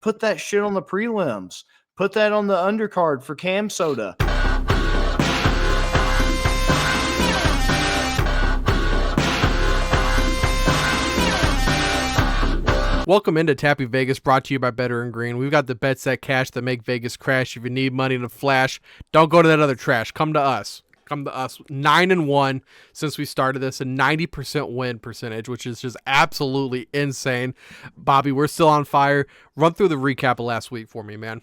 Put that shit on the prelims. Put that on the undercard for Cam Soda. Welcome into Tappy Vegas, brought to you by Better and Green. We've got the bets that cash that make Vegas crash. If you need money to flash, don't go to that other trash. Come to us. 9-1 since we started this, a 90% win percentage, which is just absolutely insane. Bobby, we're still on fire. Run through the recap of last week for me, man.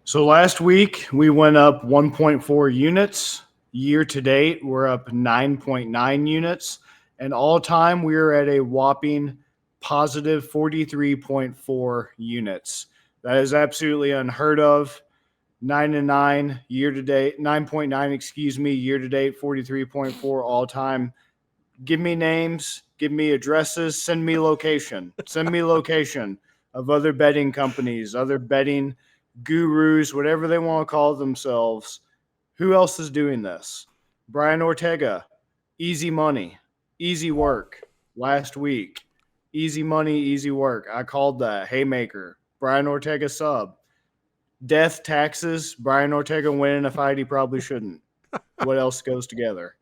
So last week we went up 1.4 units. Year to date, we're up 9.9 units. And all time, we are at a whopping positive 43.4 units. That is absolutely unheard of. 9-9 year to date, 9.9, year to date, 43.4 all time. Give me names, give me addresses, send me location of other betting companies, other betting gurus, whatever they want to call themselves. Who else is doing this? Brian Ortega, easy money, easy work last week. Easy money, easy work. I called that. Haymaker. Brian Ortega sub. Death, taxes. Brian Ortega winning a fight he probably shouldn't. What else goes together?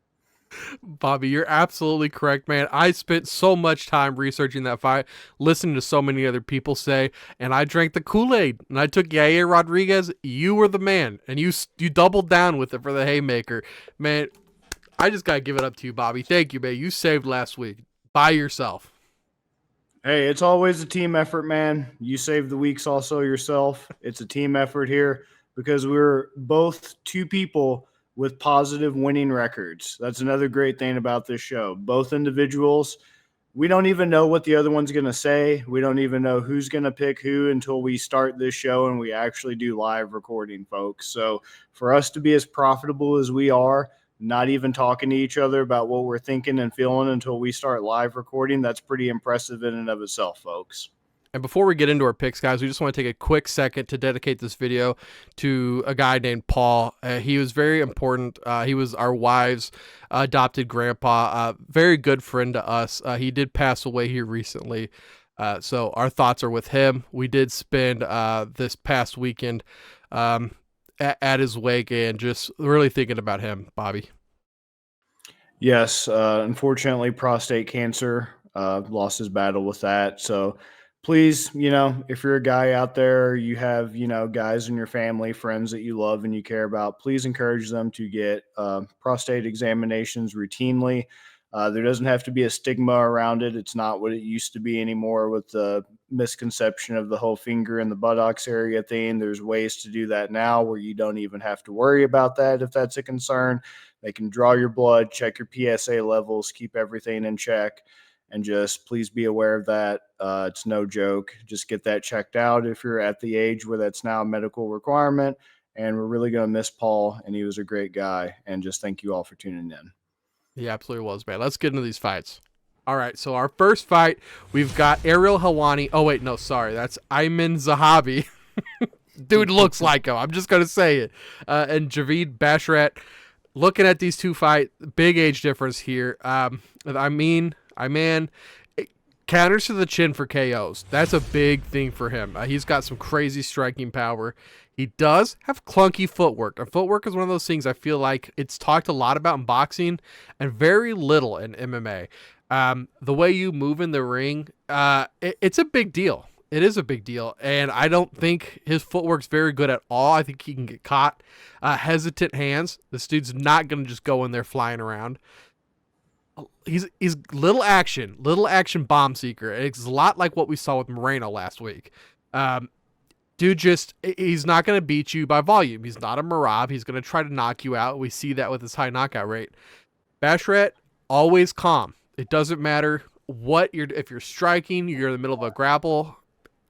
Bobby, you're absolutely correct, man. I spent so much time researching that fight, listening to so many other people say, and I drank the Kool-Aid, and I took Yair Rodriguez. You were the man, and you doubled down with it for the Haymaker. Man, I just got to give it up to you, Bobby. Thank you, man. You saved last week by yourself. Hey, it's always a team effort, man. You save the weeks also yourself. It's a team effort here because we're both two people with positive winning records. That's another great thing about this show. Both individuals, we don't even know what the other one's going to say. We don't even know who's going to pick who until we start this show and we actually do live recording, folks. So for us to be as profitable as we are, not even talking to each other about what we're thinking and feeling until we start live recording, that's pretty impressive in and of itself, folks. And before we get into our picks, guys, we just want to take a quick second to dedicate this video to a guy named Paul. He was very important. He was our wife's adopted grandpa, very good friend to us. He did pass away here recently, so our thoughts are with him. We did spend this past weekend at his wake and just really thinking about him, Bobby. Yes, unfortunately, prostate cancer, lost his battle with that. So please, if you're a guy out there, you have, guys in your family, friends that you love and you care about, please encourage them to get prostate examinations routinely. There doesn't have to be a stigma around it. It's not what it used to be anymore with the misconception of the whole finger and the buttocks area thing. There's ways to do that now where you don't even have to worry about that if that's a concern. They can draw your blood, check your PSA levels, keep everything in check, and just please be aware of that. It's no joke. Just get that checked out if you're at the age where that's now a medical requirement. And we're really going to miss Paul, and he was a great guy. And just thank you all for tuning in. He absolutely was, man. Let's get into these fights. All right, so our first fight, we've got Ariel Helwani. Oh, wait, no, sorry. That's Aiemann Zahabi. Dude looks like him. I'm just going to say it. And Javid Basharat. Looking at these two fights, big age difference here. Aiemann counters to the chin for KOs. That's a big thing for him. He's got some crazy striking power. He does have clunky footwork. And footwork is one of those things I feel like it's talked a lot about in boxing and very little in MMA. The way you move in the ring, it's a big deal. It is a big deal, and I don't think his footwork's very good at all. I think he can get caught. Hesitant hands. This dude's not going to just go in there flying around. He's little action bomb seeker. It's a lot like what we saw with Moreno last week. Dude, he's not going to beat you by volume. He's not a Marab. He's going to try to knock you out. We see that with his high knockout rate. Basharat, always calm. It doesn't matter if you're striking, you're in the middle of a grapple.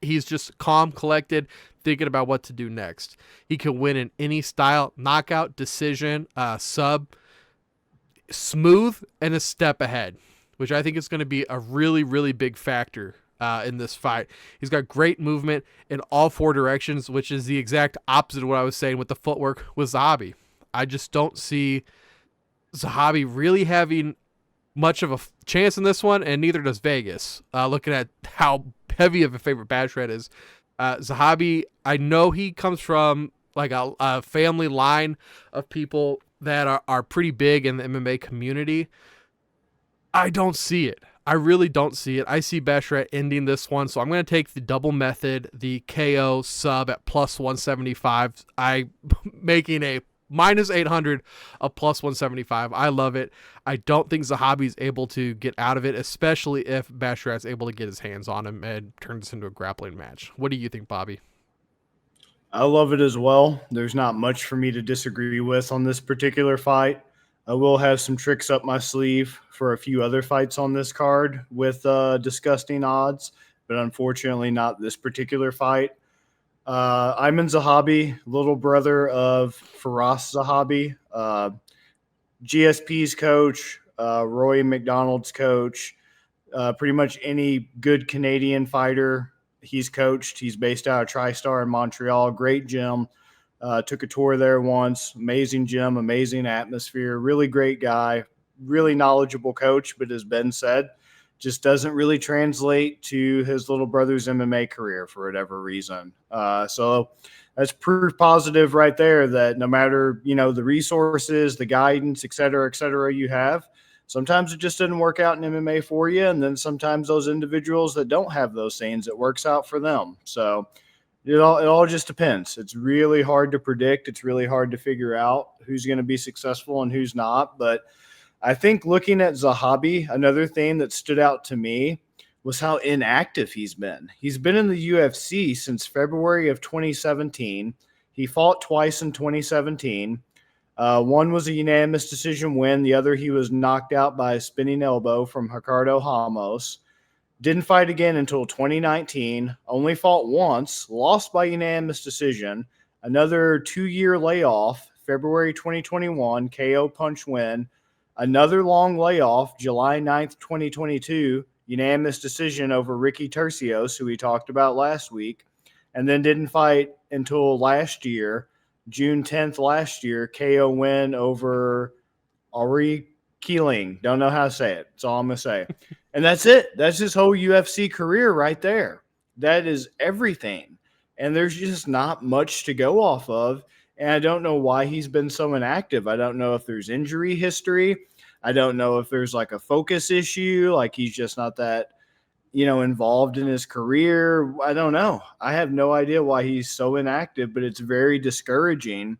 He's just calm, collected, thinking about what to do next. He can win in any style, knockout, decision, sub, smooth, and a step ahead, which I think is going to be a really, really big factor in this fight. He's got great movement in all four directions, which is the exact opposite of what I was saying with the footwork with Zahabi. I just don't see Zahabi really having much of a chance in this one, and neither does Vegas. Looking at how heavy of a favorite Basharat is, Zahabi, I know he comes from like a family line of people that are pretty big in the MMA community. I don't see it. I really don't see it. I see Basharat ending this one, so I'm going to take the double method, the KO sub at plus 175. I making a minus 800, a plus 175. I love it. I don't think Zahabi's able to get out of it, especially if Basharat's able to get his hands on him and turn this into a grappling match. What do you think, Bobby? I love it as well. There's not much for me to disagree with on this particular fight. I will have some tricks up my sleeve for a few other fights on this card with disgusting odds, but unfortunately not this particular fight. Aiemann Zahabi, little brother of Firas Zahabi, GSP's coach, Roy McDonald's coach, pretty much any good Canadian fighter he's coached. He's based out of TriStar in Montreal. Great gym. Took a tour there once. Amazing gym, amazing atmosphere. Really great guy. Really knowledgeable coach, but as Ben said, just doesn't really translate to his little brother's MMA career for whatever reason. So that's proof positive right there that no matter, the resources, the guidance, et cetera, you have, sometimes it just didn't work out in MMA for you. And then sometimes those individuals that don't have those things, it works out for them. So it all just depends. It's really hard to predict. It's really hard to figure out who's going to be successful and who's not. But I think looking at Zahabi, another thing that stood out to me was how inactive he's been. He's been in the UFC since February of 2017. He fought twice in 2017. One was a unanimous decision win. The other, he was knocked out by a spinning elbow from Ricardo Ramos. Didn't fight again until 2019. Only fought once. Lost by unanimous decision. Another 2-year layoff, February 2021, KO punch win. Another long layoff, July 9th, 2022, unanimous decision over Ricky Tercios, who we talked about last week, and then didn't fight until last year, June 10th last year, KO win over Ari Keeling. Don't know how to say it. That's all I'm going to say. And that's it. That's his whole UFC career right there. That is everything. And there's just not much to go off of. And I don't know why he's been so inactive. I don't know if there's injury history. I don't know if there's like a focus issue, like he's just not that, involved in his career. I don't know. I have no idea why he's so inactive, but it's very discouraging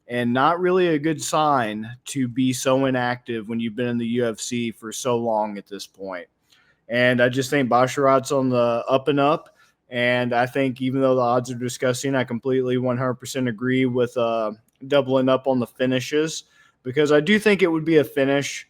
and not really a good sign to be so inactive when you've been in the UFC for so long at this point. And I just think Basharat's on the up and up. And I think even though the odds are disgusting, I completely 100% agree with doubling up on the finishes, because I do think it would be a finish,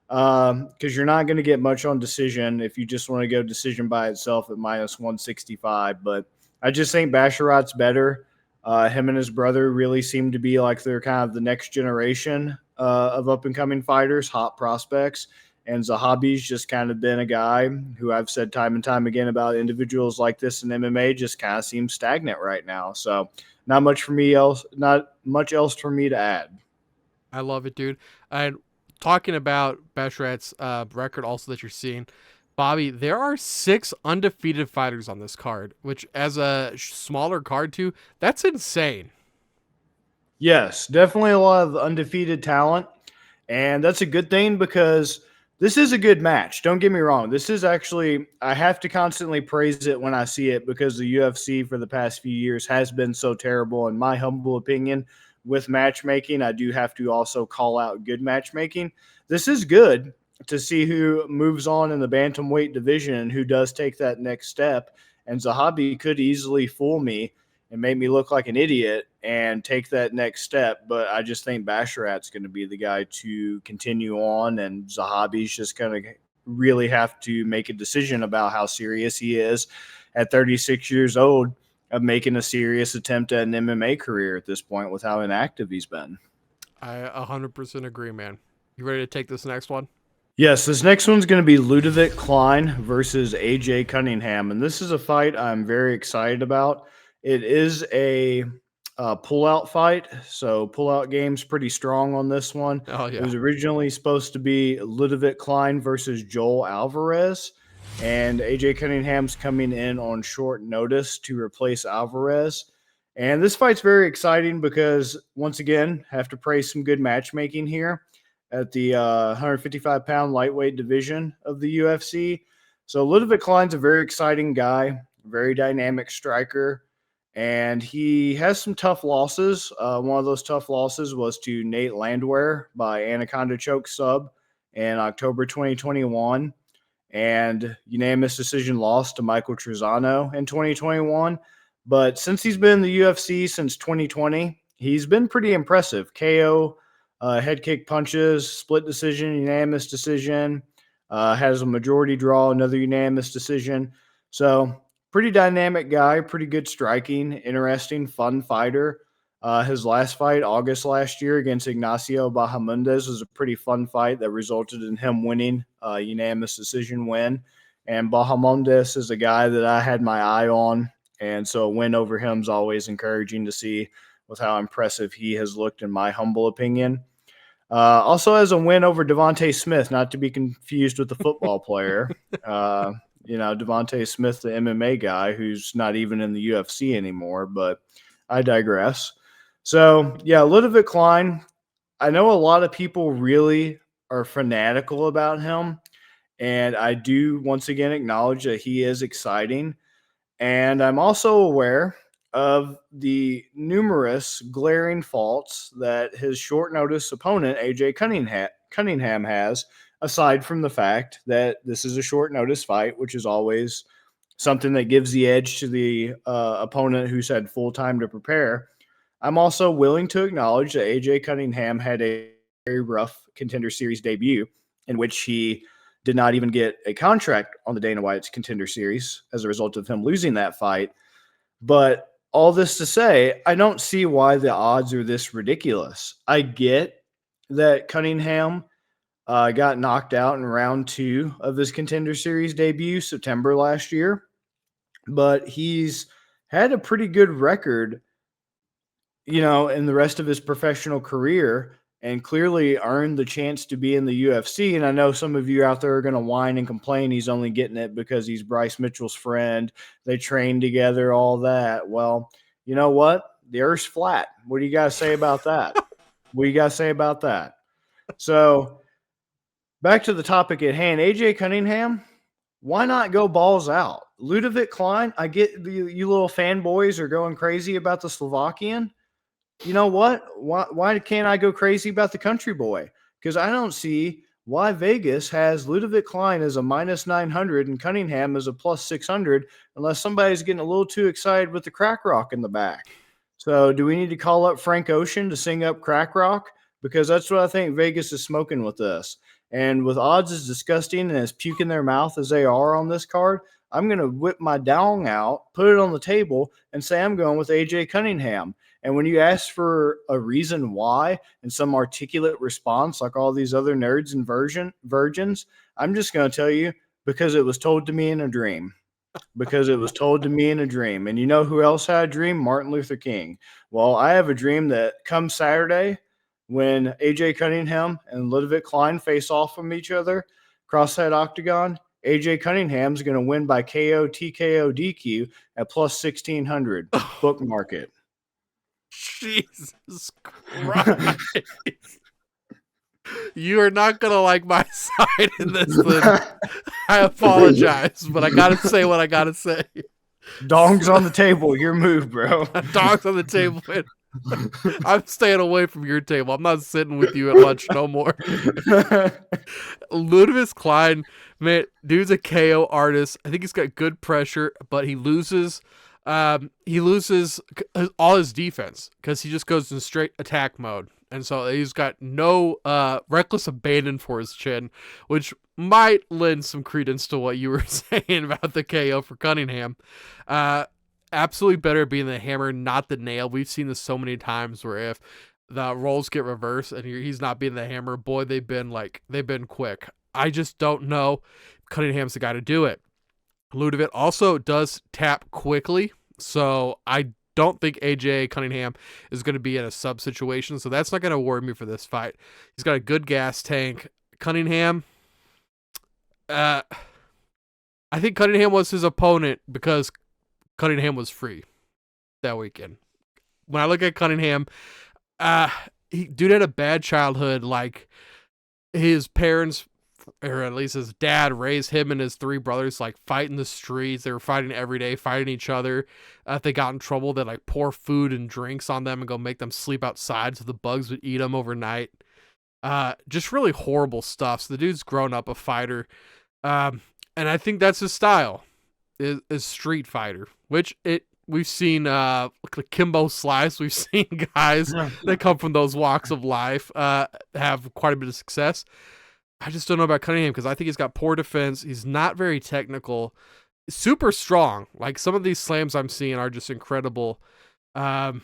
because you're not going to get much on decision if you just want to go decision by itself at minus 165. But I just think Basharat's better. Him and his brother really seem to be like they're kind of the next generation of up-and-coming fighters, hot prospects. And Zahabi's just kind of been a guy who I've said time and time again about individuals like this in MMA just kind of seems stagnant right now. So not much else for me to add. I love it, dude. And talking about Basharat's record also that you're seeing, Bobby, there are 6 undefeated fighters on this card, which as a smaller card too, that's insane. Yes, definitely a lot of undefeated talent. And that's a good thing because this is a good match. Don't get me wrong. This is actually, I have to constantly praise it when I see it because the UFC for the past few years has been so terrible. In my humble opinion, with matchmaking, I do have to also call out good matchmaking. This is good to see who moves on in the bantamweight division and who does take that next step. And Zahabi could easily fool me and make me look like an idiot and take that next step. But I just think Basharat's going to be the guy to continue on, and Zahabi's just going to really have to make a decision about how serious he is at 36 years old of making a serious attempt at an MMA career at this point with how inactive he's been. I 100% agree, man. You ready to take this next one? Yes, this next one's going to be Ludovit Klein versus AJ Cunningham. And this is a fight I'm very excited about. It is a pull-out fight, so pull-out game's pretty strong on this one. Oh, yeah. It was originally supposed to be Ludovit Klein versus Joel Alvarez. and AJ Cunningham's coming in on short notice to replace Alvarez. And this fight's very exciting because, once again, have to praise some good matchmaking here at the 155-pound lightweight division of the UFC. So Ludovit Klein's a very exciting guy, very dynamic striker, and he has some tough losses. One of those tough losses was to Nate Landwehr by Anaconda choke sub in October 2021, and unanimous decision loss to Michael Trezano in 2021. But since he's been in the UFC since 2020, he's been pretty impressive. KO, head kick punches, split decision, unanimous decision, has a majority draw, another unanimous decision. So pretty dynamic guy, pretty good striking, interesting, fun fighter. His last fight, August last year, against Ignacio Bahamundes, was a pretty fun fight that resulted in him winning a unanimous decision win. And Bahamundes is a guy that I had my eye on, and so a win over him is always encouraging to see with how impressive he has looked, in my humble opinion. Also has a win over Devontae Smith, not to be confused with the football player. Devontae Smith, the MMA guy, who's not even in the UFC anymore, but I digress. So, yeah, Ludovit Klein, I know a lot of people really are fanatical about him, and I do once again acknowledge that he is exciting. And I'm also aware of the numerous glaring faults that his short notice opponent, AJ Cunningham, has, aside from the fact that this is a short notice fight, which is always something that gives the edge to the opponent who's had full time to prepare. I'm also willing to acknowledge that AJ Cunningham had a very rough Contender Series debut in which he did not even get a contract on the Dana White's Contender Series as a result of him losing that fight. But all this to say, I don't see why the odds are this ridiculous. I get that Cunningham got knocked out in round 2 of his Contender Series debut, September last year, but he's had a pretty good record, in the rest of his professional career, and clearly earned the chance to be in the UFC. And I know some of you out there are going to whine and complain he's only getting it because he's Bryce Mitchell's friend. They train together, all that. Well, you know what? The earth's flat. What do you got to say about that? What do you got to say about that? So back to the topic at hand, AJ Cunningham, why not go balls out? Ludovit Klein, I get you little fanboys are going crazy about the Slovakian. You know what? Why can't I go crazy about the country boy? Because I don't see why Vegas has Ludovit Klein as a minus 900 and Cunningham as a plus 600 unless somebody's getting a little too excited with the crack rock in the back. So do we need to call up Frank Ocean to sing up crack rock? Because that's what I think Vegas is smoking with this. And with odds as disgusting and as puke in their mouth as they are on this card, I'm going to whip my dong out, put it on the table, and say I'm going with AJ Cunningham. And when you ask for a reason why and some articulate response like all these other nerds and virgins, I'm just going to tell you because it was told to me in a dream. Because it was told to me in a dream. And you know who else had a dream? Martin Luther King. Well, I have a dream that come Saturday when AJ Cunningham and Ludovit Klein face off from each other across that octagon, AJ Cunningham's going to win by KO, TKO, DQ at plus 1,600. Bookmark it. Jesus Christ. You are not going to like my side in this. I apologize, but I got to say what I got to say. Dong's on the table. Your move, bro. Dong's on the table. I'm staying away from your table. I'm not sitting with you at lunch no more. Ludovit Klein, man, dude's a KO artist. I think he's got good pressure, but he loses all his defense because he just goes in straight attack mode. And so he's got no reckless abandon for his chin, which might lend some credence to what you were saying about the KO for Cunningham. Absolutely better being the hammer, not the nail. We've seen this so many times where if the roles get reversed and he's not being the hammer, boy, they've been quick. I just don't know. Cunningham's the guy to do it. Ludovit also does tap quickly, so I don't think AJ Cunningham is going to be in a sub situation, so that's not going to worry me for this fight. He's got a good gas tank. Cunningham, I think Cunningham was his opponent because Cunningham was free that weekend. When I look at Cunningham, dude had a bad childhood. Like, his parents, or at least his dad, raised him and his three brothers like fighting the streets. They were fighting every day, fighting each other. If they got in trouble, they'd like pour food and drinks on them and go make them sleep outside so the bugs would eat them overnight. Just really horrible stuff. So the dude's grown up a fighter. And I think that's his style, is street fighter, which we've seen Kimbo Slice. We've seen guys that come from those walks of life have quite a bit of success. I just don't know about Cunningham because I think he's got poor defense. He's not very technical, super strong. Like, some of these slams I'm seeing are just incredible. The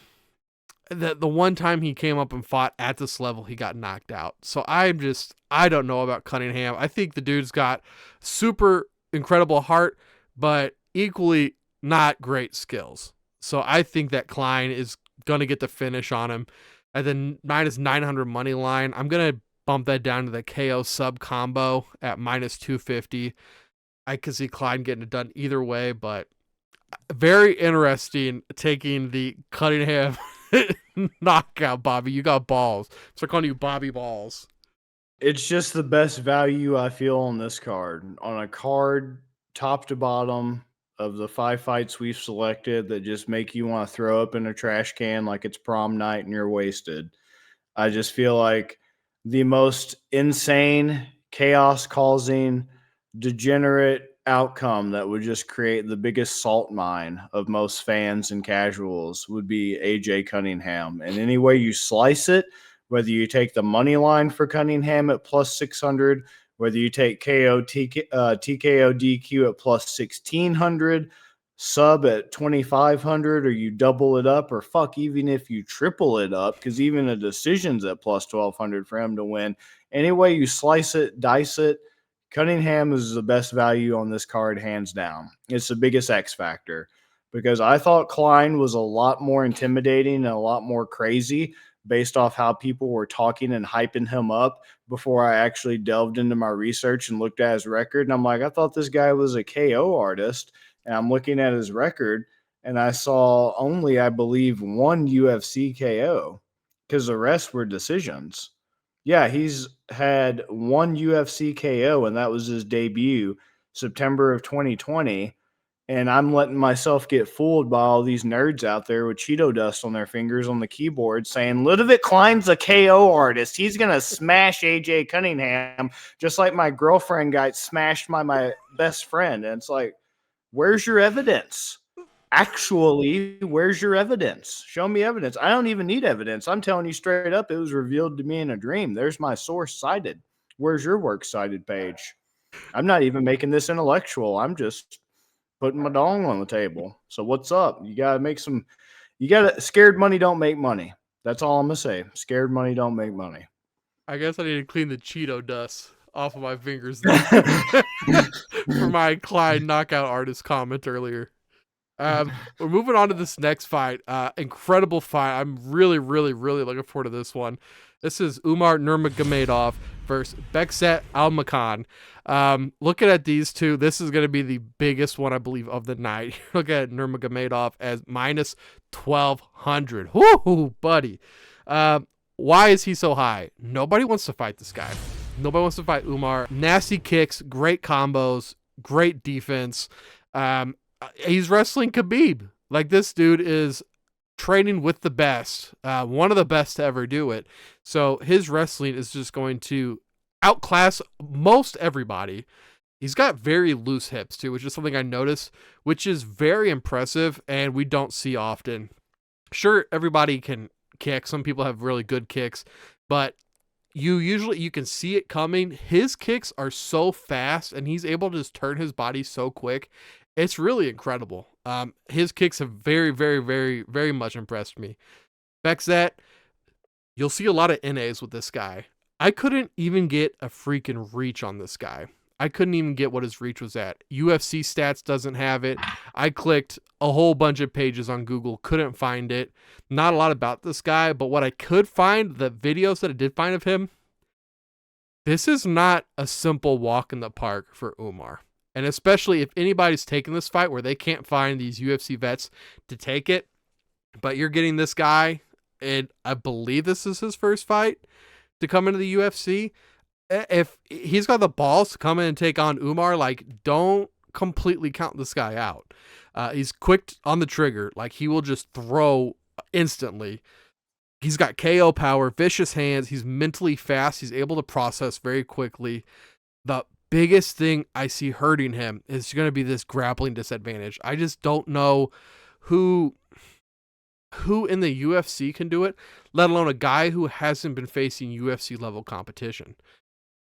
one time he came up and fought at this level, he got knocked out. So I don't know about Cunningham. I think the dude's got super incredible heart, but equally not great skills. So I think that Klein is going to get the finish on him. At the -900 money line, I'm going to bump that down to the KO sub combo at -250. I could see Klein getting it done either way, but very interesting taking the Cunningham knockout. Bobby, you got balls. So I'm calling you Bobby Balls. It's just the best value I feel on this card. On a card top to bottom of the 5 fights we've selected that just make you want to throw up in a trash can like it's prom night and you're wasted. I just feel like the most insane, chaos-causing, degenerate outcome that would just create the biggest salt mine of most fans and casuals would be AJ Cunningham. And any way you slice it, whether you take the money line for Cunningham at +600, whether you take TKO DQ at +1600, sub at 2500, or you double it up, or even if you triple it up, because even a decision's at +1200 for him to win. Any way you slice it, dice it, Cunningham is the best value on this card, hands down. It's the biggest X factor, because I thought Klein was a lot more intimidating and a lot more crazy based off how people were talking and hyping him up before I actually delved into my research and looked at his record. And I'm like, I thought this guy was a KO artist. And I'm looking at his record, and I saw only, I believe, 1 UFC KO, because the rest were decisions. Yeah, he's had 1 UFC KO, and that was his debut, September of 2020. And I'm letting myself get fooled by all these nerds out there with Cheeto dust on their fingers on the keyboard saying, Ludovit Klein's a KO artist. He's going to smash AJ Cunningham just like my girlfriend got smashed by my best friend. And it's like, where's your evidence? Actually, where's your evidence? Show me evidence. I don't even need evidence. I'm telling you straight up, it was revealed to me in a dream. There's my source cited. Where's your works cited page? I'm not even making this intellectual. I'm just putting my dong on the table. So what's up? Scared money don't make money. That's all I'm going to say. Scared money don't make money. I guess I need to clean the Cheeto dust off of my fingers for my Klein knockout artist comment earlier. We're moving on to this next fight. Incredible fight. I'm really, really, really looking forward to this one. This is Umar Nurmagomedov versus Bekzat Almakhan. Looking at these two, this is going to be the biggest one, I believe, of the night. Look at Nurmagomedov as -1200. Whoo, buddy. Why is he so high? Nobody wants to fight this guy. Nobody wants to fight Umar. Nasty kicks, great combos, great defense. He's wrestling Khabib. Like, this dude is training with the best, one of the best to ever do it. So his wrestling is just going to outclass most everybody. He's got very loose hips too, which is something I noticed, which is very impressive and we don't see often. Sure, everybody can kick. Some people have really good kicks, but you can see it coming. His kicks are so fast and he's able to just turn his body so quick. It's really incredible. His kicks have very, very, very, very much impressed me. Bekzat, you'll see a lot of NAs with this guy. I couldn't even get a freaking reach on this guy. I couldn't even get what his reach was at. UFC Stats doesn't have it. I clicked a whole bunch of pages on Google, couldn't find it. Not a lot about this guy, but what I could find, the videos that I did find of him, this is not a simple walk in the park for Umar. And especially if anybody's taking this fight where they can't find these UFC vets to take it, but you're getting this guy, and I believe this is his first fight to come into the UFC. If he's got the balls to come in and take on Umar, like, don't completely count this guy out. He's quick on the trigger. Like, he will just throw instantly. He's got KO power, vicious hands. He's mentally fast. He's able to process very quickly. The biggest thing I see hurting him is going to be this grappling disadvantage. I just don't know who in the UFC can do it, let alone a guy who hasn't been facing UFC level competition.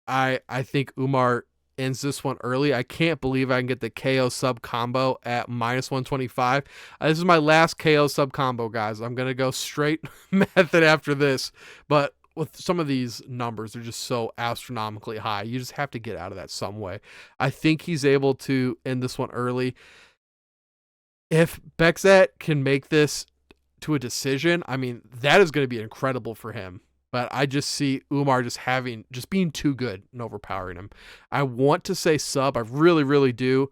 I think Umar ends this one early. I can't believe I can get the KO sub combo at -125. This is my last KO sub combo, guys. I'm going to go straight method after this, but with some of these numbers, they're just so astronomically high. You just have to get out of that some way. I think he's able to end this one early. If Bekzat can make this to a decision, I mean, that is going to be incredible for him. But I just see Umar just being too good and overpowering him. I want to say sub, I really, really do,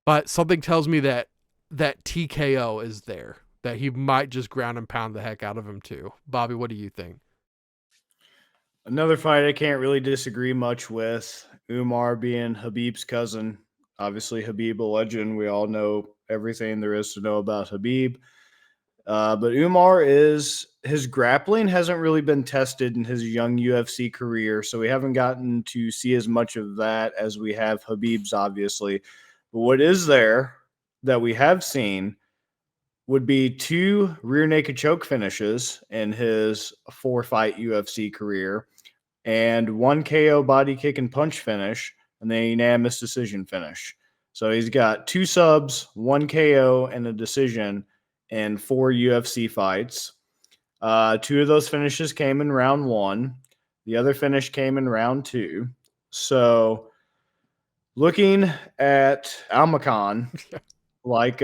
but something tells me that TKO is there, that he might just ground and pound the heck out of him too. Bobby, what do you think? Another fight I can't really disagree much with. Umar being Khabib's cousin. Obviously, Khabib a legend. We all know everything there is to know about Khabib. But Umar his grappling hasn't really been tested in his young UFC career, so we haven't gotten to see as much of that as we have Khabib's, obviously. But what is there that we have seen would be 2 rear naked choke finishes in his 4-fight UFC career and 1 KO body kick and punch finish and then a unanimous decision finish. So he's got 2 subs, 1 KO, and a decision in 4 UFC fights. 2 of those finishes came in round 1. The other finish came in round 2. So looking at Almakhan, like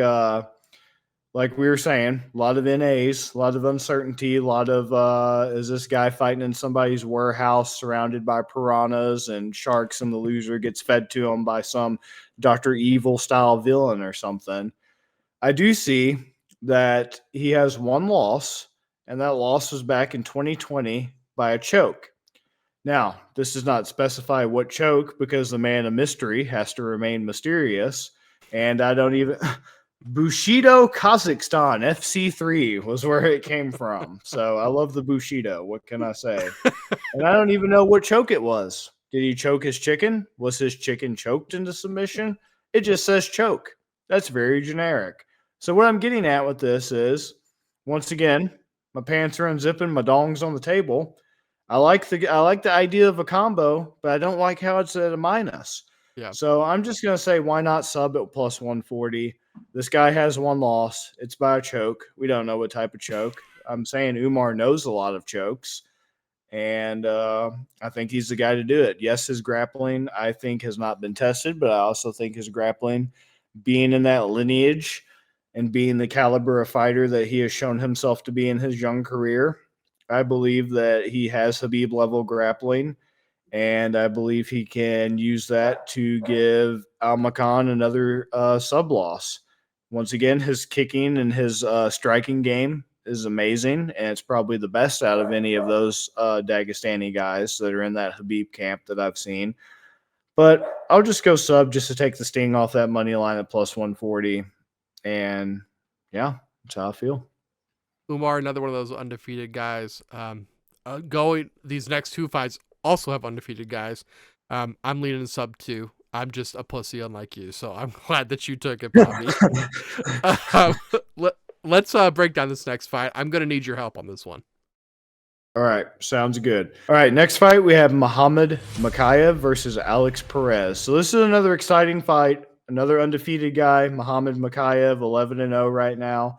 we were saying, a lot of NAs, a lot of uncertainty, a lot of is this guy fighting in somebody's warehouse surrounded by piranhas and sharks, and the loser gets fed to him by some Dr. Evil style villain or something. I do see that he has 1 loss, and that loss was back in 2020 by a choke. Now, this does not specify what choke because the man of mystery has to remain mysterious, and I don't even Bushido, Kazakhstan, FC3 was where it came from. So I love the Bushido. What can I say? And I don't even know what choke it was. Did he choke his chicken? Was his chicken choked into submission? It just says choke. That's very generic. So what I'm getting at with this is, once again, my pants are unzipping, my dong's on the table. I like the idea of a combo, but I don't like how it's at a minus. Yeah. So I'm just going to say, why not sub at plus 140? This guy has 1 loss. It's by a choke. We don't know what type of choke. I'm saying Umar knows a lot of chokes, and I think he's the guy to do it. Yes, his grappling, I think, has not been tested, but I also think his grappling, being in that lineage and being the caliber of fighter that he has shown himself to be in his young career, I believe that he has Khabib-level grappling, and I believe he can use that to give Almakhan another sub-loss. Once again, his kicking and his striking game is amazing, and it's probably the best out of any of those Dagestani guys that are in that Khabib camp that I've seen. But I'll just go sub just to take the sting off that money line at plus 140. And, yeah, that's how I feel. Umar, another one of those undefeated guys. Going these next 2 fights also have undefeated guys. I'm leaning sub 2. I'm just a pussy unlike you, so I'm glad that you took it, Bobby. Let's break down this next fight. I'm going to need your help on this one. All right, sounds good. All right, next fight we have Mokaev versus Alex Perez. So this is another exciting fight. Another undefeated guy, Mokaev, 11-0 right now.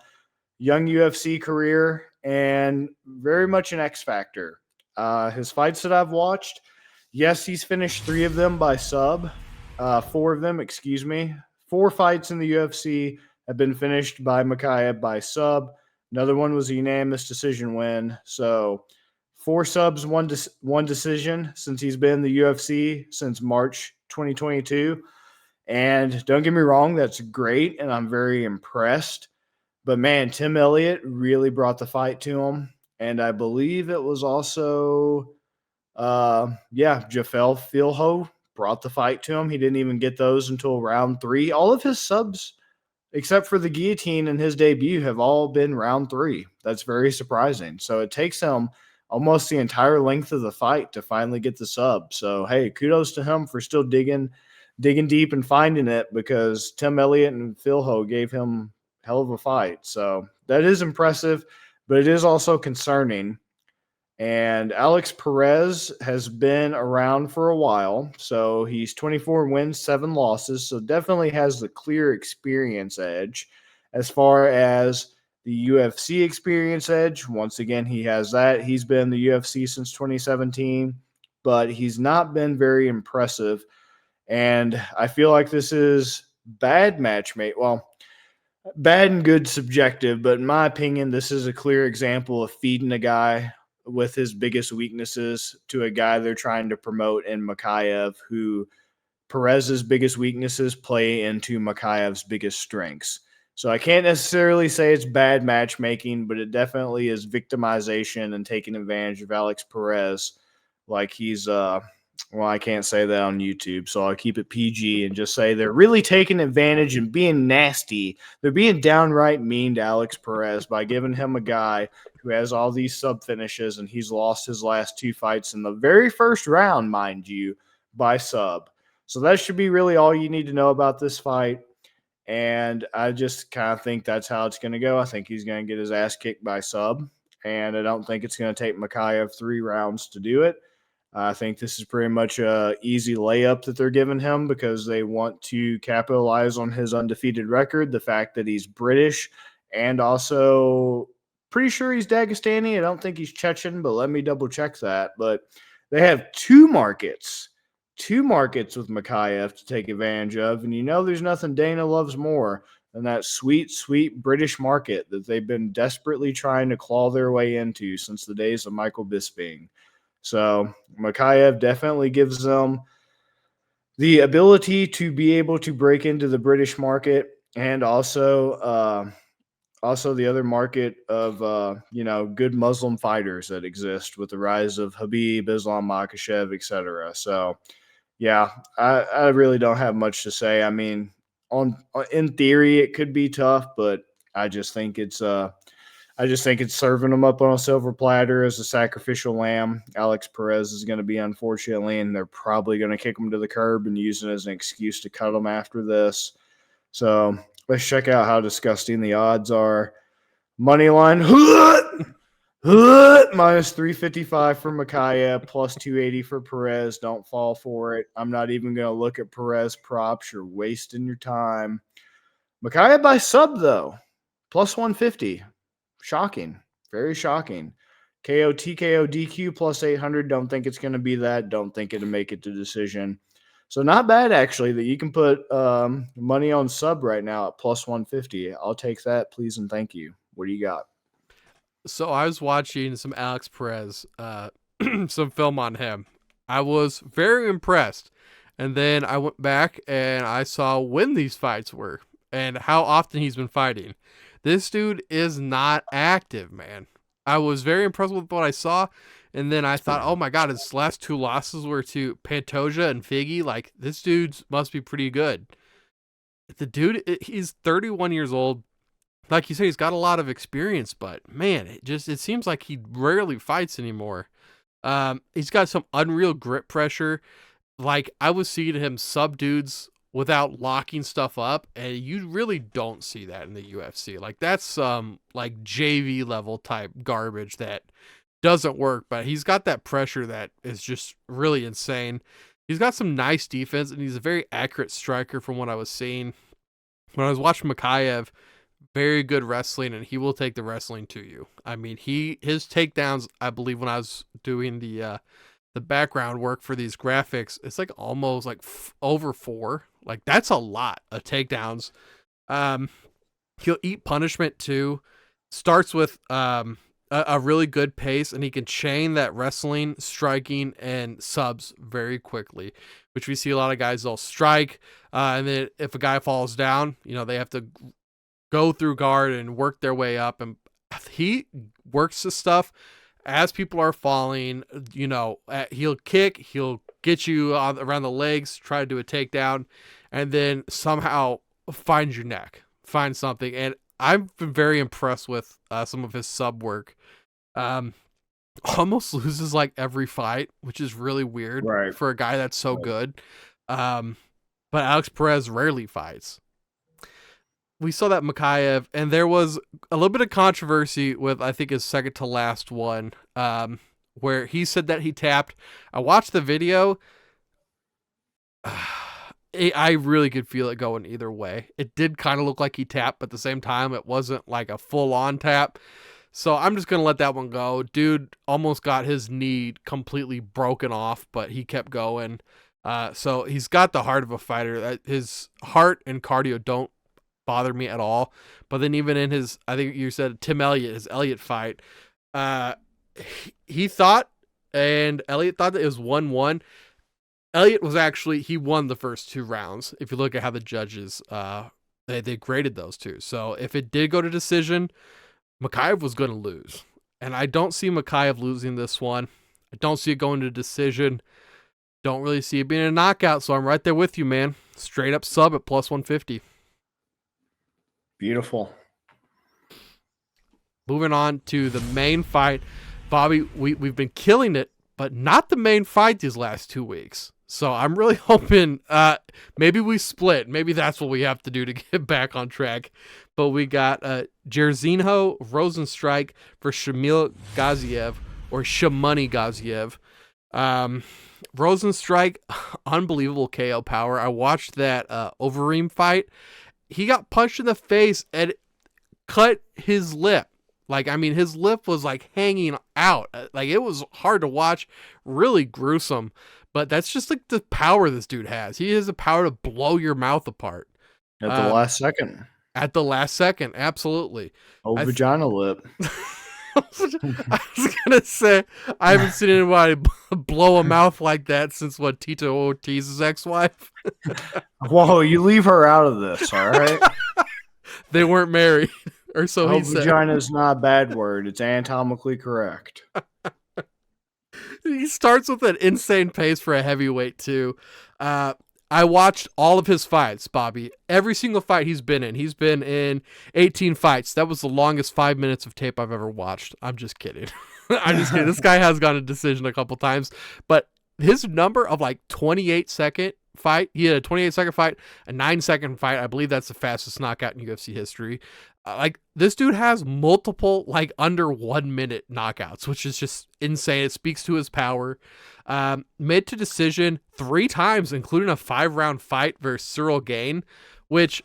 Young UFC career and very much an X factor. His fights that I've watched, yes, he's finished 3 of them by sub. 4 of them, 4 fights in the UFC have been finished by Mokaev by sub. Another one was a unanimous decision win. So 4 subs, 1 decision since he's been in the UFC since March 2022. And don't get me wrong, that's great, and I'm very impressed. But man, Tim Elliott really brought the fight to him. And I believe it was also, Jafel Filho brought the fight to him. He didn't even get those until round 3. All of his subs, except for the guillotine in his debut, have all been round 3. That's very surprising. So it takes him almost the entire length of the fight to finally get the sub. So hey, kudos to him for still digging deep and finding it, because Tim Elliott and Phil Ho gave him hell of a fight. So that is impressive, but it is also concerning. And Alex Perez has been around for a while. So he's 24 wins, 7 losses. So definitely has the clear experience edge. As far as the UFC experience edge, once again, he has that. He's been in the UFC since 2017, but he's not been very impressive. And I feel like this is bad matchmate. Well, bad and good subjective, but in my opinion, this is a clear example of feeding a guy with his biggest weaknesses to a guy they're trying to promote in Mokaev, who Perez's biggest weaknesses play into Mokaev's biggest strengths. So I can't necessarily say it's bad matchmaking, but it definitely is victimization and taking advantage of Alex Perez. Like he's well, I can't say that on YouTube, so I'll keep it PG and just say they're really taking advantage and being nasty. They're being downright mean to Alex Perez by giving him a guy who has all these sub finishes, and he's lost his last 2 fights in the very first round, mind you, by sub. So that should be really all you need to know about this fight. And I just kind of think that's how it's going to go. I think he's going to get his ass kicked by sub, and I don't think it's going to take Mokaev 3 rounds to do it. I think this is pretty much a easy layup that they're giving him because they want to capitalize on his undefeated record, the fact that he's British, and also pretty sure he's Dagestani. I don't think he's Chechen, but let me double check that. But they have 2 markets with Mokaev to take advantage of. And you know there's nothing Dana loves more than that sweet, sweet British market that they've been desperately trying to claw their way into since the days of Michael Bisping. So Mokaev definitely gives them the ability to be able to break into the British market, and also the other market of good Muslim fighters that exist with the rise of Habib, Islam Makhachev, etc. So yeah, I really don't have much to say. I mean, in theory it could be tough, but I just think it's serving them up on a silver platter as a sacrificial lamb. Alex Perez is going to be, unfortunately, and they're probably going to kick him to the curb and use it as an excuse to cut him after this. So let's check out how disgusting the odds are. Money line, minus 355 for Mokaev, plus 280 for Perez. Don't fall for it. I'm not even going to look at Perez props. You're wasting your time. Mokaev by sub, though, plus 150. Shocking. Very shocking. KO, TKO, DQ plus 800. Don't think it's going to be that. Don't think it'll make it to decision. So not bad, actually, that you can put money on sub right now at plus 150. I'll take that, please and thank you. What do you got? So I was watching some Alex Perez, some film on him. I was very impressed. And then I went back and I saw when these fights were and how often he's been fighting. This dude is not active, man. I was very impressed with what I saw. And then I thought, oh my God, his last 2 losses were to Pantoja and Figgy. Like, this dude must be pretty good. The dude, he's 31 years old. Like you said, he's got a lot of experience, but man, it seems like he rarely fights anymore. He's got some unreal grip pressure. Like, I was seeing him sub dudes without locking stuff up, and you really don't see that in the UFC. Like, that's some like JV level type garbage that doesn't work, but he's got that pressure that is just really insane. He's got some nice defense, and he's a very accurate striker from what I was seeing. When I was watching Mokaev, very good wrestling, and he will take the wrestling to you. I mean, his takedowns, I believe when I was doing the background work for these graphics, it's like almost like over 4. Like, that's a lot of takedowns. He'll eat punishment too. Starts with a really good pace, and he can chain that wrestling, striking, and subs very quickly, which we see a lot of guys, they'll strike, and then if a guy falls down, they have to go through guard and work their way up, and he works the stuff as people are falling. He'll kick, he'll get you around the legs, try to do a takedown, and then somehow find your neck, find something. And I've been very impressed with some of his sub work. Almost loses like every fight, which is really weird for a guy that's so good. But Alex Perez rarely fights. We saw that Mokaev, and there was a little bit of controversy with, I think, his second to last one, where he said that he tapped. I watched the video. I really could feel it going either way. It did kind of look like he tapped, but at the same time, it wasn't like a full-on tap. So I'm just going to let that one go. Dude almost got his knee completely broken off, but he kept going. So he's got the heart of a fighter. His heart and cardio don't bother me at all. But then even in his, I think you said Tim Elliott, his Elliott fight, he thought, and Elliott thought that it was 1-1. Elliott was actually, he won the first 2 rounds. If you look at how the judges, they graded those two. So if it did go to decision, Mokaev was going to lose. And I don't see Mokaev losing this one. I don't see it going to decision. Don't really see it being a knockout. So I'm right there with you, man. Straight up sub at plus 150. Beautiful. Moving on to the main fight. Bobby, we've been killing it, but not the main fight these last 2 weeks. So I'm really hoping maybe we split. Maybe that's what we have to do to get back on track. But we got Jairzinho, Rozenstruik for Shamil Gaziev, or Shamani Gaziev. Rozenstruik, unbelievable KO power. I watched that Overeem fight. He got punched in the face and cut his lip. His lip was like hanging out. Like, it was hard to watch, really gruesome. But that's just like the power this dude has. He has the power to blow your mouth apart. At the last second. At the last second, absolutely. Vagina lip. I was going to say, I haven't seen anybody blow a mouth like that since, Tito Ortiz's ex-wife? Whoa, you leave her out of this, all right? They weren't married. Or so he said. Vagina is not a bad word. It's anatomically correct. He starts with an insane pace for a heavyweight, too. I watched all of his fights, Bobby. Every single fight he's been in. He's been in 18 fights. That was the longest 5 minutes of tape I've ever watched. I'm just kidding. I'm just kidding. This guy has gotten a decision a couple times. But his number of 28-second fight, he had a 28-second fight, a 9-second fight. I believe that's the fastest knockout in UFC history. This dude has multiple under 1 minute knockouts, which is just insane. It speaks to his power. Mid to decision 3 times, including a 5-round fight versus Cyril Gain, which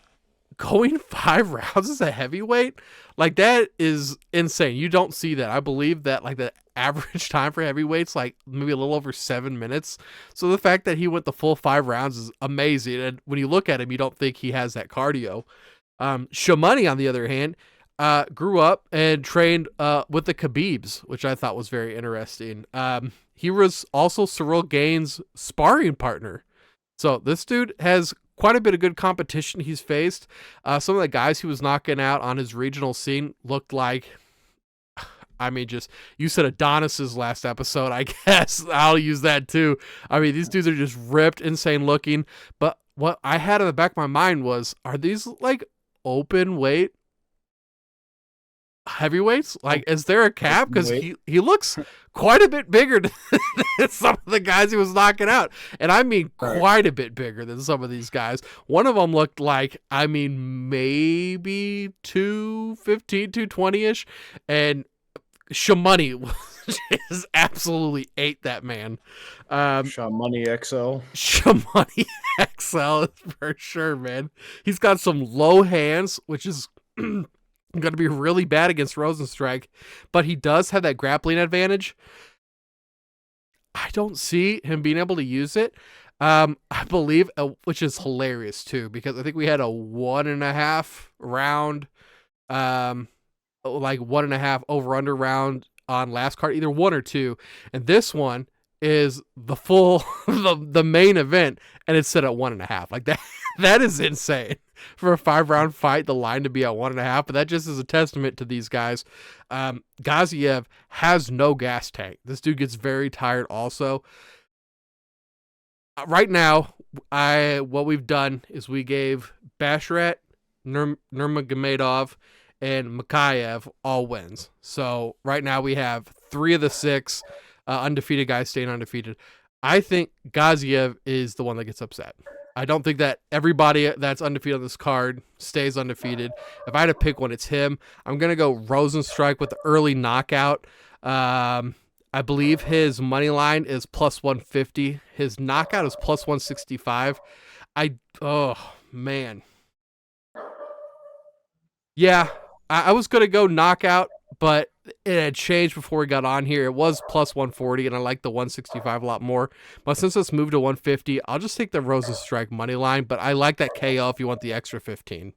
going 5 rounds as a heavyweight, that is insane. You don't see that. I believe that the average time for heavyweights, maybe a little over 7 minutes. So the fact that he went the full 5 rounds is amazing. And when you look at him, you don't think he has that cardio. Shamani, on the other hand, grew up and trained with the Khabibs, which I thought was very interesting. He was also Cyril Gain's sparring partner. So this dude has quite a bit of good competition he's faced. Some of the guys he was knocking out on his regional scene looked like, you said Adonis's last episode, I guess. I'll use that too. These dudes are just ripped, insane looking. But what I had in the back of my mind was, are these open weight heavyweights? Is there a cap? Because he looks quite a bit bigger than some of the guys he was knocking out. And I mean quite a bit bigger than some of these guys. One of them looked maybe 215, 220-ish. And Shamani just absolutely ate that man. Shamani XL. Shamani XL for sure, man. He's got some low hands, which is going to be really bad against Rozenstruik, but he does have that grappling advantage. I don't see him being able to use it. I believe, which is hilarious too, because I think we had a 1.5 round like 1.5 over under round on last card, either 1 or 2. And this one is the full the main event, and it's set at 1.5. Like that that is insane for a 5-round fight. The line to be at 1.5, but that just is a testament to these guys. Gaziev has no gas tank. This dude gets very tired. Also, right now, what we've done is we gave Basharat, Nurmagomedov, and Mokaev all wins. So right now we have 3 of the 6 undefeated guys staying undefeated. I think Gaziev is the one that gets upset. I don't think that everybody that's undefeated on this card stays undefeated. If I had to pick one, it's him. I'm going to go Rozenstruik with the early knockout. I believe his money line is plus 150. His knockout is plus 165. Oh, man. Yeah, I was going to go knockout, but it had changed before we got on here. It was plus 140, and I like the 165 a lot more. But since it's moved to 150, I'll just take the Rozenstruik money line, but I like that KO if you want the extra 15.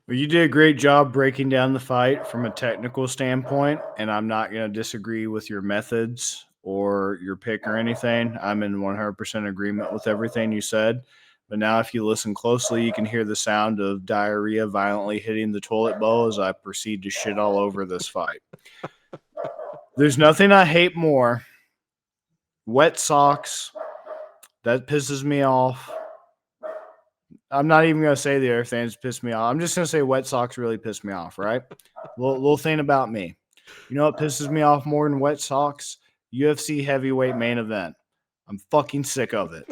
Well, you did a great job breaking down the fight from a technical standpoint, and I'm not going to disagree with your methods or your pick or anything. I'm in 100% agreement with everything you said. But now if you listen closely, you can hear the sound of diarrhea violently hitting the toilet bowl as I proceed to shit all over this fight. There's nothing I hate more. Wet socks. That pisses me off. I'm not even going to say the other things piss me off. I'm just going to say wet socks really piss me off, right? Little thing about me. You know what pisses me off more than wet socks? UFC heavyweight main event. I'm fucking sick of it.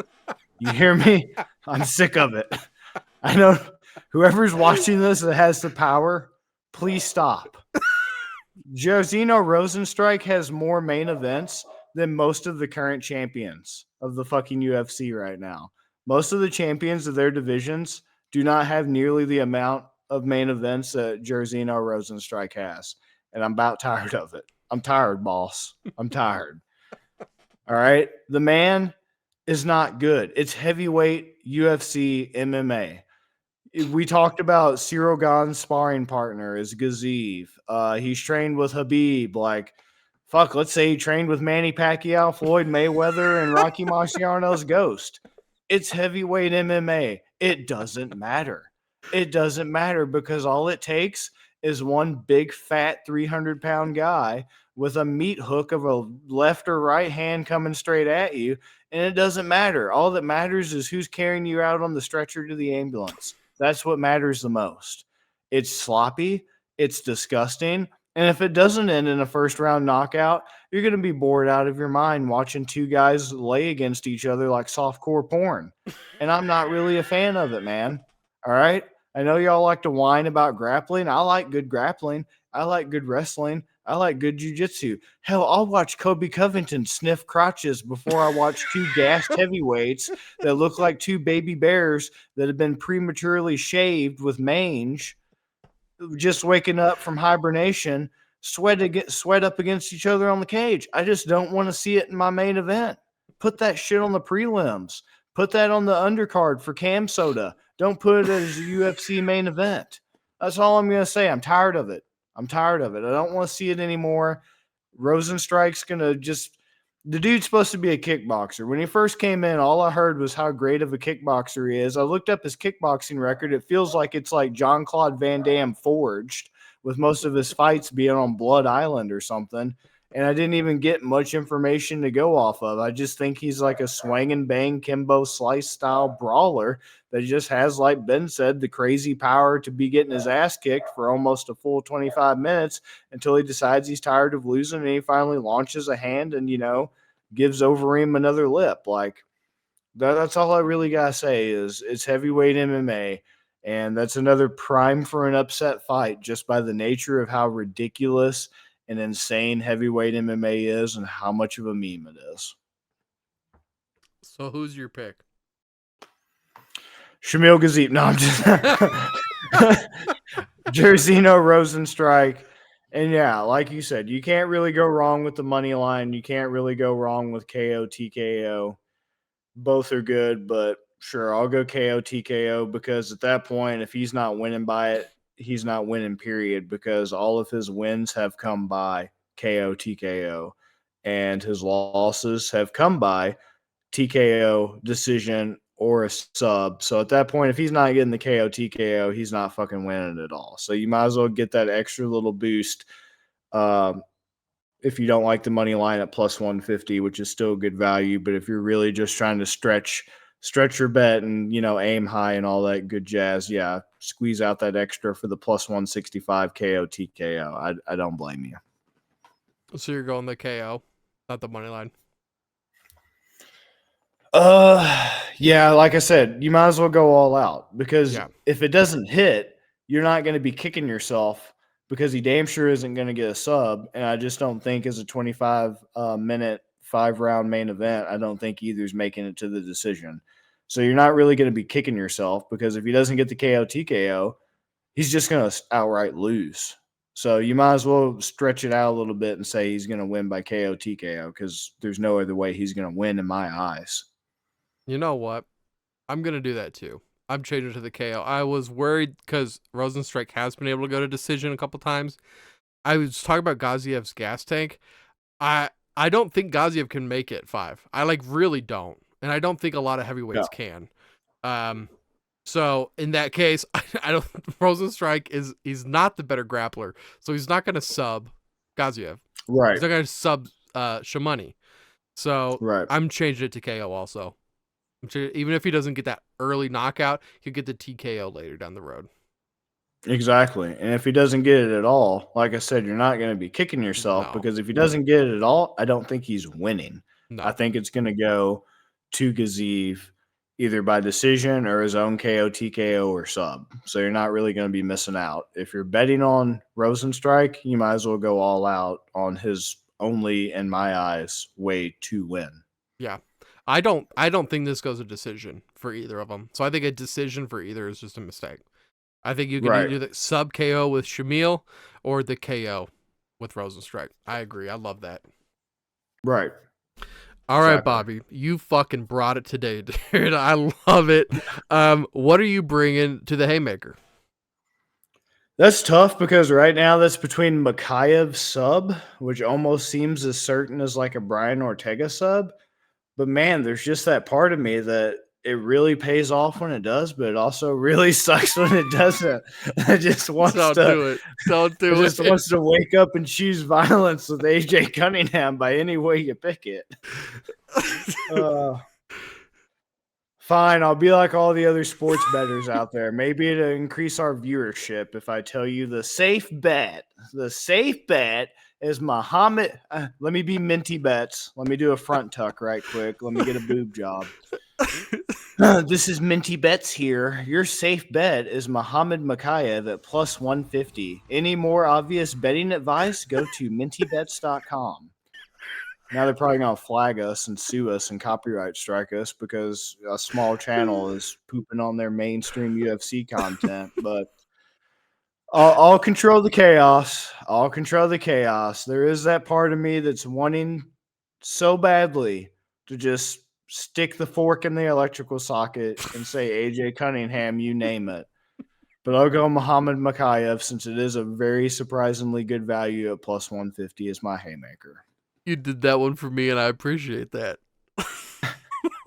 You hear me? I'm sick of it. I know whoever's watching this that has the power, please stop. Jairzinho Rozenstruik has more main events than most of the current champions of the fucking UFC right now. Most of the champions of their divisions do not have nearly the amount of main events that Jairzinho Rozenstruik has. And I'm about tired of it. I'm tired, boss. I'm tired. All right? The man is not good. It's heavyweight UFC MMA. We talked about Cyril Gane's sparring partner is Gaziev. He's trained with Habib. Like, fuck, let's say he trained with Manny Pacquiao, Floyd Mayweather, and Rocky Marciano's Ghost. It's heavyweight MMA. It doesn't matter. It doesn't matter because all it takes is one big, fat, 300-pound guy with a meat hook of a left or right hand coming straight at you, and it doesn't matter. All that matters is who's carrying you out on the stretcher to the ambulance. That's what matters the most. It's sloppy. It's disgusting. And if it doesn't end in a first-round knockout, you're going to be bored out of your mind watching 2 guys lay against each other like softcore porn. And I'm not really a fan of it, man. All right? I know y'all like to whine about grappling. I like good grappling. I like good wrestling. I like good jiu-jitsu. Hell, I'll watch Kobe Covington sniff crotches before I watch 2 gassed heavyweights that look like 2 baby bears that have been prematurely shaved with mange, just waking up from hibernation, sweat up against each other on the cage. I just don't want to see it in my main event. Put that shit on the prelims. Put that on the undercard for Cam Soda. Don't put it as a UFC main event. That's all I'm going to say. I'm tired of it. I don't want to see it anymore. Rozenstruik's going to just – the dude's supposed to be a kickboxer. When he first came in, all I heard was how great of a kickboxer he is. I looked up his kickboxing record. It feels like it's like Jean-Claude Van Damme forged, with most of his fights being on Blood Island or something. And I didn't even get much information to go off of. I just think he's like a swing and bang Kimbo Slice style brawler that just has, like Ben said, the crazy power to be getting his ass kicked for almost a full 25 minutes until he decides he's tired of losing and he finally launches a hand and, gives Overeem another lip. Like, that's all I really got to say is it's heavyweight MMA. And that's another prime for an upset fight just by the nature of how ridiculous and insane heavyweight MMA is and how much of a meme it is. So who's your pick? Shamil Gaziev. No, I'm just Jairzinho Rozenstruik. And yeah, like you said, you can't really go wrong with the money line. You can't really go wrong with KO, TKO. Both are good, but sure, I'll go KO, TKO because at that point, if he's not winning by it, he's not winning, period, because all of his wins have come by KO, TKO, and his losses have come by TKO, decision, or a sub. So at that point, if he's not getting the KO, TKO, he's not fucking winning at all. So you might as well get that extra little boost if you don't like the money line at plus 150, which is still good value. But if you're really just trying to stretch your bet and, aim high and all that good jazz, yeah, squeeze out that extra for the plus 165 KO, TKO. I don't blame you. So you're going the KO, not the money line. Yeah, like I said, you might as well go all out, because if it doesn't hit, you're not going to be kicking yourself, because he damn sure isn't going to get a sub. And I just don't think as a 25-minute, 5-round main event, I don't think either's making it to the decision. So you're not really going to be kicking yourself, because if he doesn't get the KO, TKO, he's just going to outright lose. So you might as well stretch it out a little bit and say he's going to win by KO, TKO, because there's no other way he's going to win in my eyes. You know what? I'm going to do that too. I'm changing to the KO. I was worried because Rozenstruik has been able to go to decision a couple times. I was talking about Gaziev's gas tank. I don't think Gaziev can make it 5. I really don't. And I don't think a lot of heavyweights can. So in that case, I don't. Rozenstruik he's not the better grappler, so he's not going to sub Gaziev. Right. He's not going to sub Shamani. So I'm changing it to KO also. Even if he doesn't get that early knockout, he'll get the TKO later down the road. Exactly. And if he doesn't get it at all, like I said, you're not going to be kicking yourself, because if he doesn't get it at all, I don't think he's winning. No. I think it's going to go to Gaziev either by decision or his own KO, TKO, or sub. So you're not really going to be missing out. If you're betting on Rozenstruik, you might as well go all out on his only, in my eyes, way to win. Yeah. I don't think this goes a decision for either of them. So I think a decision for either is just a mistake. I think you can either do the sub KO with Shamil or the KO with Rozenstruik. I agree. I love that. Right. All right, Bobby, you fucking brought it today, dude. I love it. What are you bringing to the haymaker? That's tough, because right now that's between Mokaev sub, which almost seems as certain as like a Brian Ortega sub. But man, there's just that part of me that it really pays off when it does, but it also really sucks when it doesn't. I just wants Don't do it. Don't do it. Just wants to wake up and choose violence with AJ Cunningham by any way you pick it. Fine, I'll be like all the other sports bettors out there. Maybe to increase our viewership, if I tell you the safe bet is Muhammad. Let me be minty bets. Let me do a front tuck right quick. Let me get a boob job. This is minty bets here. Your safe bet is Muhammad Mokaev at plus 150. Any more obvious betting advice? Go to mintybets.com. Now they're probably going to flag us and sue us and copyright strike us because a small channel is pooping on their mainstream UFC content. But I'll control the chaos. I'll control the chaos. There is that part of me that's wanting so badly to just stick the fork in the electrical socket and say AJ Cunningham, you name it. But I'll go Muhammad Mokaev, since it is a very surprisingly good value at plus 150 as my haymaker. You did that one for me, and I appreciate that.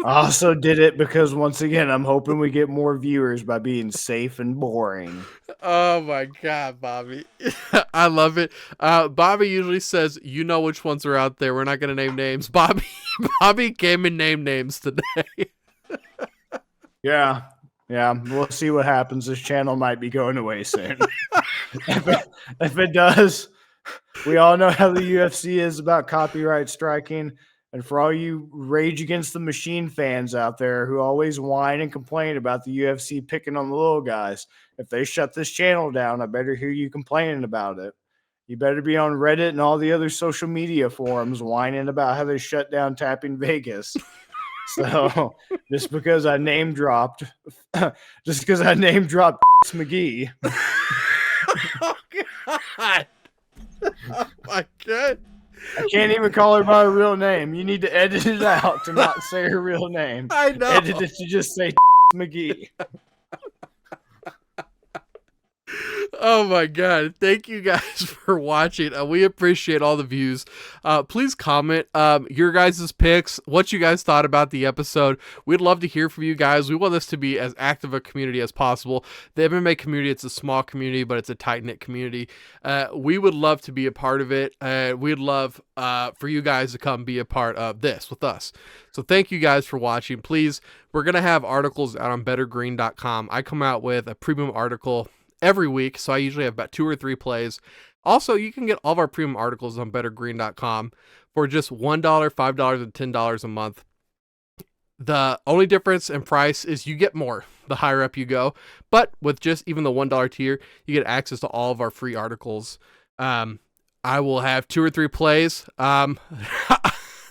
I also did it because, once again, I'm hoping we get more viewers by being safe and boring. Oh, my God, Bobby. I love it. Bobby usually says, you know which ones are out there. We're not going to name names. Bobby came and named names today. Yeah. We'll see what happens. This channel might be going away soon. If it does, we all know how the UFC is about copyright striking. And for all you Rage Against the Machine fans out there who always whine and complain about the UFC picking on the little guys, if they shut this channel down, I better hear you complaining about it. You better be on Reddit and all the other social media forums whining about how they shut down Tapping Vegas. So just because I name dropped McGee. Oh, God. Oh, my God. I can't even call her by her real name. You need to edit it out to not say her real name. I know. Edit it to just say McGee. Oh my God. Thank you guys for watching. We appreciate all the views. Please comment your guys' picks, what you guys thought about the episode. We'd love to hear from you guys. We want this to be as active a community as possible. The MMA community, it's a small community, but it's a tight-knit community. We would love to be a part of it. We'd love for you guys to come be a part of this with us. So thank you guys for watching. Please, we're going to have articles out on bettergreen.com. I come out with a premium article every week, so I usually have about 2 or 3 plays. Also, you can get all of our premium articles on bettergreen.com for just $1, $5, and $10 a month. The only difference in price is you get more the higher up you go, but with just even the $1 tier, you get access to all of our free articles. I will have 2 or 3 plays.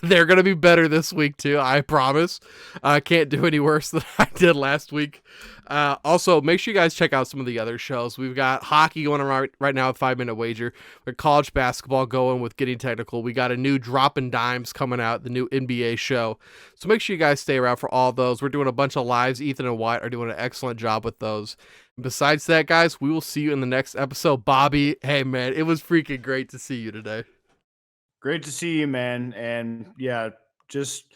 They're going to be better this week too, I promise. I can't do any worse than I did last week. Also, make sure you guys check out some of the other shows. We've got hockey going on right now with 5 Minute Wager. We've got college basketball going with Getting Technical. We got a new Dropping Dimes coming out, the new NBA show. So make sure you guys stay around for all those. We're doing a bunch of lives. Ethan and Wyatt are doing an excellent job with those. And besides that, guys, we will see you in the next episode. Bobby, hey man, it was freaking great to see you today. Great to see you, man. And yeah, just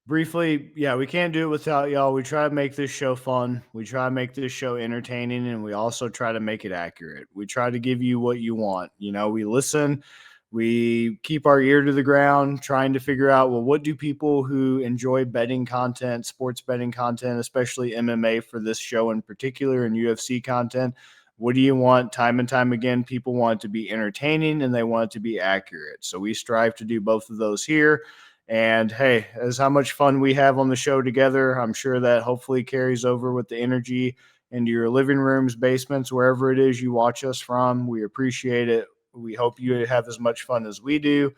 briefly, yeah, we can't do it without y'all. We try to make this show fun. We try to make this show entertaining, and we also try to make it accurate. We try to give you what you want. You know, we listen, we keep our ear to the ground, trying to figure out, well, what do people who enjoy betting content, sports betting content, especially MMA for this show in particular, and UFC content, what do you want? Time and time again, people want it to be entertaining and they want it to be accurate. So we strive to do both of those here. And hey, as how much fun we have on the show together, I'm sure that hopefully carries over with the energy into your living rooms, basements, wherever it is you watch us from. We appreciate it. We hope you have as much fun as we do.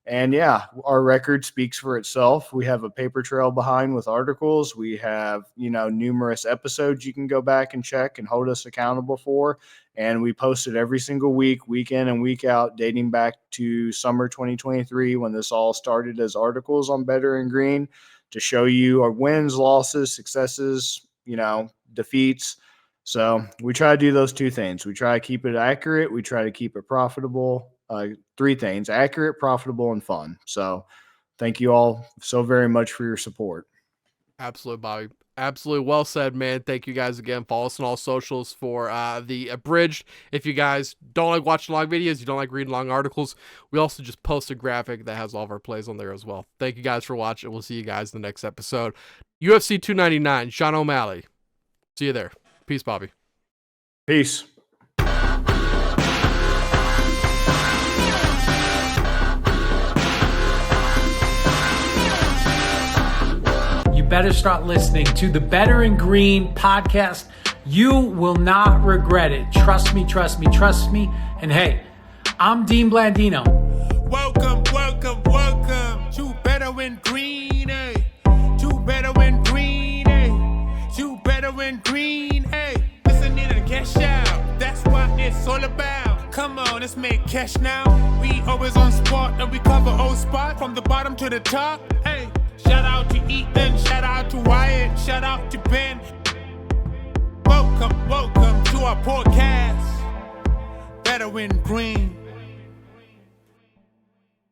And yeah, our record speaks for itself. We have a paper trail behind with articles. We have, numerous episodes you can go back and check and hold us accountable for. And we post it every single week, week in and week out, dating back to summer 2023 when this all started as articles on Better and Green to show you our wins, losses, successes, defeats. So we try to do those 2 things. We try to keep it accurate. We try to keep it profitable. 3 things: accurate, profitable, and fun. So thank you all so very much for your support. Absolutely, Bobby. Absolutely. Well said, man. Thank you guys again. Follow us on all socials for the Abridged. If you guys don't like watching long videos, you don't like reading long articles, we also just post a graphic that has all of our plays on there as well. Thank you guys for watching. We'll see you guys in the next episode. UFC 299, Sean O'Malley. See you there. Peace, Bobby. Peace. Better start listening to the Better and Green podcast. You will not regret it. Trust me, trust me, trust me. And hey, I'm Dean Blandino. Welcome, welcome, welcome to Better and Green, eh? To Better and Green, eh? To Better and Green, eh? Listen in and cash out. That's what it's all about. Come on, let's make cash now. We always on spot and we cover all spot from the bottom to the top, hey. Shout out to Ethan, shout out to Wyatt, shout out to Ben. Welcome, welcome to our podcast, Better and Green.